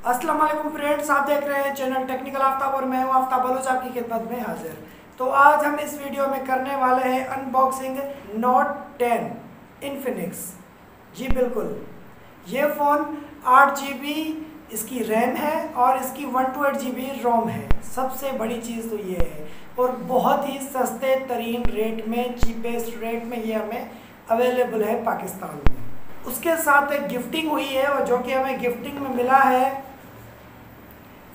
अस्सलाम वालेकुम फ्रेंड्स, आप देख रहे हैं चैनल टेक्निकल आफ्ताब और मैं हूं आफ्ताब बलोच आपकी खिदमत में हाजिर। तो आज हम इस वीडियो में करने वाले हैं अनबॉक्सिंग नोट 10 इन्फिनिक्स। जी बिल्कुल, ये फ़ोन 8 GB इसकी रैम है और इसकी 128 GB रोम है। सबसे बड़ी चीज़ तो ये है और बहुत ही सस्ते तरीन रेट में, चीपेस्ट रेट में ये हमें अवेलेबल है पाकिस्तान में। उसके साथ एक गिफ्टिंग हुई है और जो कि हमें गिफ्टिंग में मिला है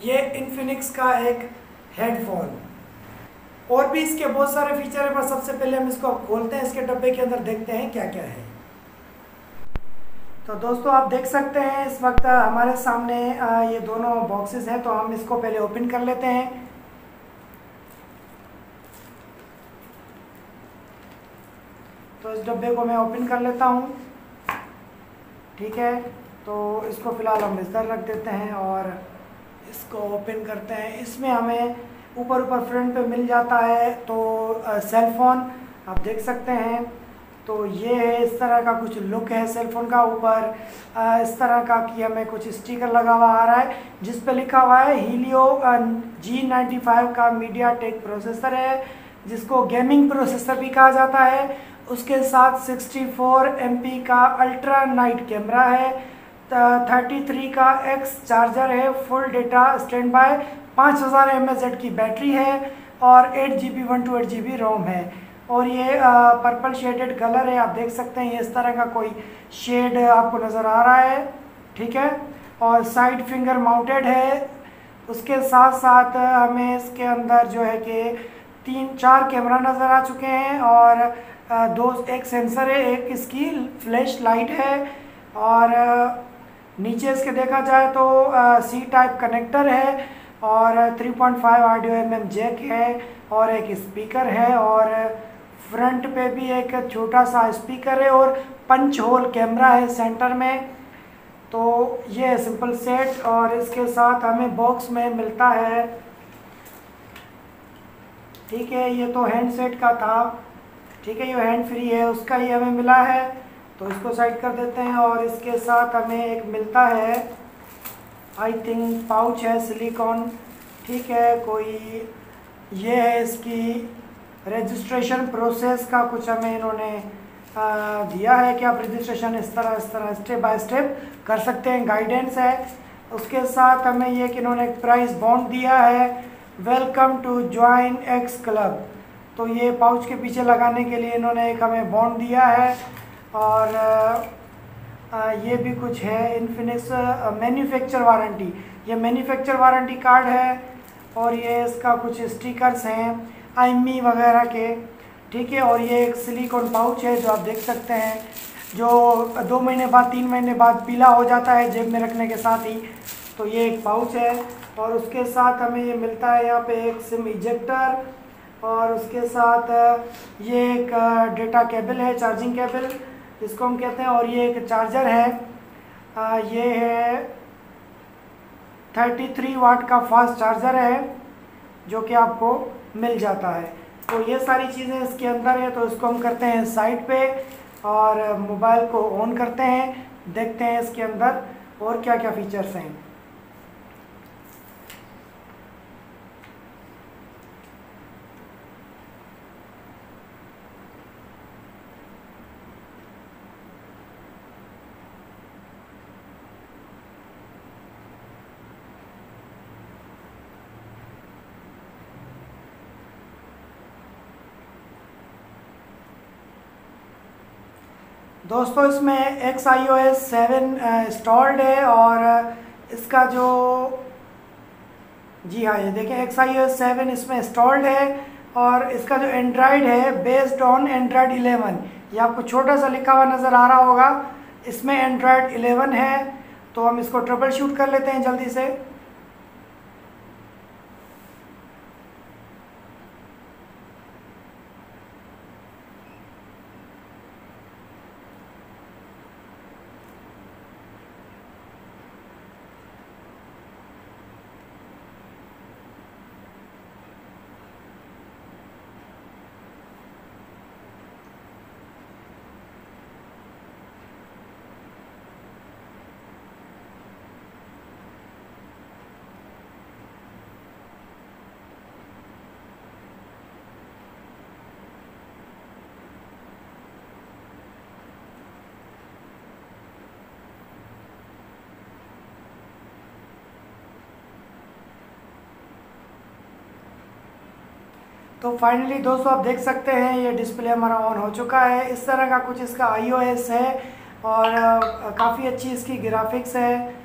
ये इन्फिनिक्स का एक हेडफोन। और भी इसके बहुत सारे फीचर है, पर सबसे पहले हम इसको खोलते हैं, इसके डब्बे के अंदर देखते हैं क्या क्या है। तो दोस्तों आप देख सकते हैं इस वक्त हमारे सामने ये दोनों बॉक्सेस हैं, तो हम इसको पहले ओपन कर लेते हैं। तो इस डब्बे को मैं ओपन कर लेता हूँ, ठीक है। तो इसको फ़िलहाल हम इधर रख देते हैं और इसको ओपन करते हैं। इसमें हमें ऊपर फ्रंट पे मिल जाता है तो सेल फ़ोन आप देख सकते हैं। तो ये है, इस तरह का कुछ लुक है सेल फ़ोन का। ऊपर इस तरह का कि हमें कुछ स्टिकर लगा हुआ आ रहा है जिस पे लिखा हुआ है हीलियो G95 का मीडियाटेक प्रोसेसर है, जिसको गेमिंग प्रोसेसर भी कहा जाता है। उसके साथ 64 MP का अल्ट्रा नाइट कैमरा है, 33 का X चार्जर है, full data stand by, 5000 mAh की बैटरी है और 8 GB 128 GB रोम है। और ये पर्पल शेडेड कलर है, आप देख सकते हैं। ये इस तरह का कोई शेड आपको नज़र आ रहा है, ठीक है। और साइड फिंगर माउंटेड है। उसके साथ साथ हमें इसके अंदर जो है कि 3-4 कैमरा नज़र आ चुके हैं और एक सेंसर है, एक इसकी फ्लैश लाइट है। और नीचे इसके देखा जाए तो सी टाइप कनेक्टर है और 3.5 ऑडियो mm जैक है और एक स्पीकर है। और फ्रंट पे भी एक छोटा सा स्पीकर है और पंच होल कैमरा है सेंटर में। तो ये है सिंपल सेट। और इसके साथ हमें बॉक्स में मिलता है, ठीक है। ये तो हैंड सेट का था, ठीक है। ये हैंड फ्री है, उसका ही हमें मिला है, तो इसको साइड कर देते हैं। और इसके साथ हमें एक मिलता है, आई थिंक पाउच है सिलिकॉन, ठीक है। कोई ये है इसकी रजिस्ट्रेशन प्रोसेस का कुछ हमें इन्होंने दिया है कि आप रजिस्ट्रेशन इस तरह स्टेप बाय स्टेप कर सकते हैं, गाइडेंस है। उसके साथ हमें ये कि इन्होंने एक प्राइस बॉन्ड दिया है, welcome to join X club. तो ये पाउच के पीछे लगाने के लिए इन्होंने एक हमें बॉन्ड दिया है। और ये भी कुछ है, इन्फिनिक्स मैन्युफैक्चर वारंटी, ये मैन्युफैक्चर वारंटी कार्ड है। और ये इसका कुछ स्टिकर्स हैं आईमी वगैरह के, ठीक है। और ये एक सिलिकॉन पाउच है जो आप देख सकते हैं, जो 2 महीने बाद 3 महीने बाद पीला हो जाता है जेब में रखने के साथ ही। तो ये एक पाउच है। और उसके साथ हमें ये मिलता है यहाँ पे एक सिम इजेक्टर, और उसके साथ ये एक डेटा केबल है, चार्जिंग केबल इसको हम कहते हैं। और ये एक चार्जर है, ये है 33 वाट का फास्ट चार्जर है जो कि आपको मिल जाता है। तो ये सारी चीज़ें इसके अंदर है। तो इसको हम करते हैं साइड पे और मोबाइल को ऑन करते हैं, देखते हैं इसके अंदर और क्या क्या फीचर्स हैं। दोस्तों इसमें XiOS 7 इंस्टॉल्ड है और इसका जो, जी हाँ, ये देखें XiOS 7 इसमें इंस्टॉल्ड है। और इसका जो एंड्रॉयड है बेस्ड ऑन एंड्रॉयड 11, ये आपको छोटा सा लिखा हुआ नज़र आ रहा होगा, इसमें एंड्रॉयड 11 है। तो हम इसको ट्रबल शूट कर लेते हैं जल्दी से। तो फाइनली दोस्तों आप देख सकते हैं ये डिस्प्ले हमारा ऑन हो चुका है। इस तरह का कुछ इसका iOS है और काफ़ी अच्छी इसकी ग्राफिक्स है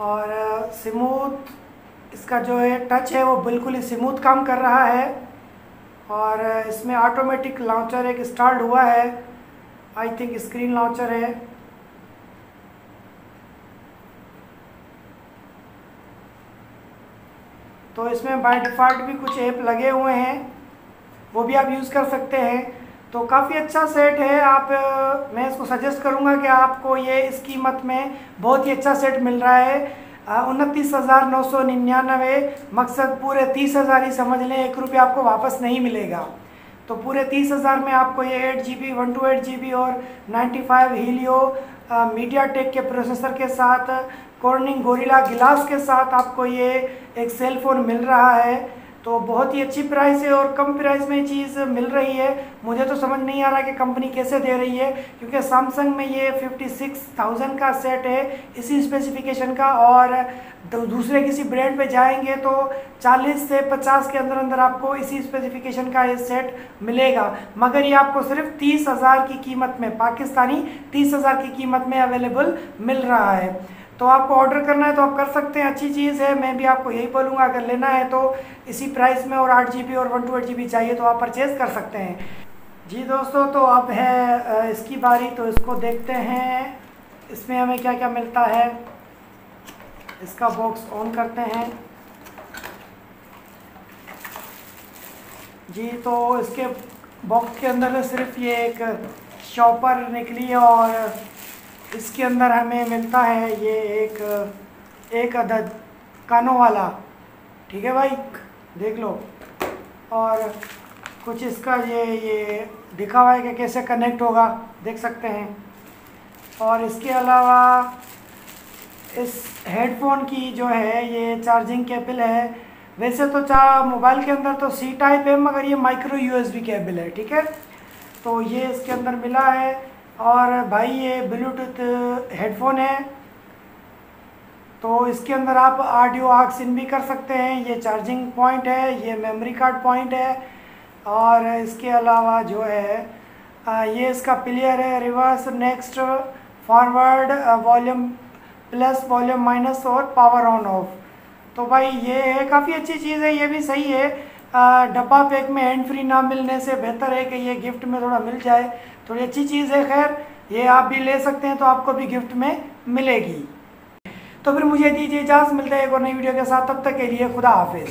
और स्मूथ इसका जो है टच है वो बिल्कुल ही स्मूथ काम कर रहा है। और इसमें ऑटोमेटिक लॉन्चर एक स्टार्ट हुआ है, आई थिंक स्क्रीन लॉन्चर है। तो इसमें बाय डिफ़ॉल्ट भी कुछ ऐप लगे हुए हैं, वो भी आप यूज़ कर सकते हैं। तो काफ़ी अच्छा सेट है। मैं इसको सजेस्ट करूंगा कि आपको ये इस कीमत में बहुत ही अच्छा सेट मिल रहा है। 29,999। मकसद पूरे 30,000 ही समझ लें, 1 रुपया आपको वापस नहीं मिलेगा। तो पूरे 30,000 में आपको ये 8GB 128GB और 95 हीलियो मीडियाटेक के प्रोसेसर के साथ कॉर्निंग गोरिल्ला ग्लास के साथ आपको ये एक सेल फ़ोन मिल रहा है। तो बहुत ही अच्छी प्राइस है और कम प्राइस में चीज़ मिल रही है। मुझे तो समझ नहीं आ रहा कि कंपनी कैसे दे रही है, क्योंकि सैमसंग में ये 56,000 का सेट है इसी स्पेसिफिकेशन का, और दूसरे किसी ब्रांड पे जाएंगे तो 40 से 50 के अंदर अंदर आपको इसी स्पेसिफिकेशन का ये सेट मिलेगा। मगर ये आपको सिर्फ 30,000 की कीमत में, पाकिस्तानी 30,000 की कीमत में अवेलेबल मिल रहा है। तो आपको ऑर्डर करना है तो आप कर सकते हैं, अच्छी चीज़ है। मैं भी आपको यही बोलूँगा, अगर लेना है तो इसी प्राइस में और 8GB और 128GB चाहिए तो आप परचेज़ कर सकते हैं। जी दोस्तों, तो अब है इसकी बारी, तो इसको देखते हैं इसमें हमें क्या क्या मिलता है। इसका बॉक्स ऑन करते हैं। जी, तो इसके बॉक्स के अंदर सिर्फ ये एक शॉपर निकली है और इसके अंदर हमें मिलता है ये एक अदद कानों वाला। ठीक है भाई, देख लो। और कुछ इसका ये दिखा हुआ है कि कैसे कनेक्ट होगा, देख सकते हैं। और इसके अलावा इस हेडफोन की जो है ये चार्जिंग केबल है। वैसे तो मोबाइल के अंदर तो C टाइप है, मगर ये माइक्रो USB केबल है। ठीक है, तो ये इसके अंदर मिला है। और भाई ये ब्लूटूथ हेडफोन है, तो इसके अंदर आप ऑडियो ऑक्स इन भी कर सकते हैं। ये चार्जिंग पॉइंट है, ये मेमोरी कार्ड पॉइंट है। और इसके अलावा जो है ये इसका प्लेयर है, reverse, next, forward, volume plus, volume minus और पावर ऑन ऑफ। तो भाई ये है, काफ़ी अच्छी चीज़ है, ये भी सही है। डब्बा पैक में हैंड फ्री ना मिलने से बेहतर है कि ये गिफ्ट में थोड़ा मिल जाए, थोड़ी अच्छी चीज़ है। खैर, ये आप भी ले सकते हैं तो आपको भी गिफ्ट में मिलेगी। तो फिर मुझे दीजिए इजाज़त, मिलते हैं एक और नई वीडियो के साथ। तब तक के लिए खुदा हाफिज़।